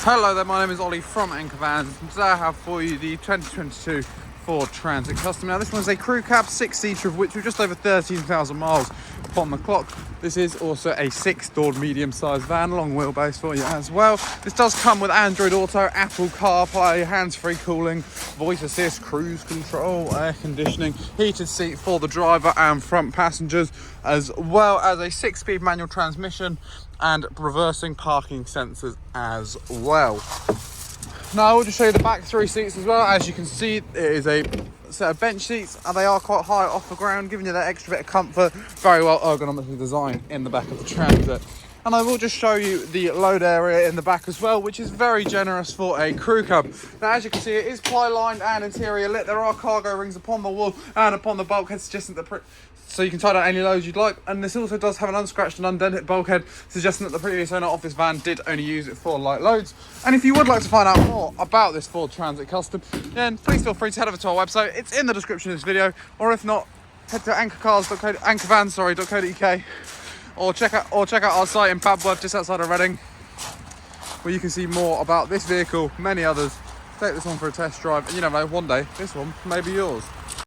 Hello there, my name is Ollie from Anchor Vans, and today I have for you the 2022 Ford Transit Custom. Now this one's a crew cab 6-seater, of which we're just over 13,000 miles upon the clock. This is also a 6-door medium-sized van, long wheelbase for you as well. This does come with Android Auto, Apple CarPlay, hands-free cooling, voice assist, cruise control, air conditioning, heated seat for the driver and front passengers, as well as a 6-speed manual transmission and reversing parking sensors as well. Now I will just show you the back 3 seats as well. As you can see, it is a set of bench seats and they are quite high off the ground, giving you that extra bit of comfort. Very well ergonomically designed in the back of the Transit. And I will just show you the load area in the back as well, which is very generous for a crew cab. Now as you can see, it is ply lined and interior lit. There are cargo rings upon the wall and upon the bulkhead, suggesting that so you can tie down any loads you'd like. And this also does have an unscratched and undented bulkhead, suggesting that the previous owner of this van did only use it for light loads. And if you would like to find out more about this Ford Transit Custom, then please feel free to head over to our website. It's in the description of this video, or if not, head to anchorvans.co.uk, or check out our site in Babworth, just outside of Reading, where you can see more about this vehicle, many others. Take this one for a test drive, and you never know, one day this one may be yours.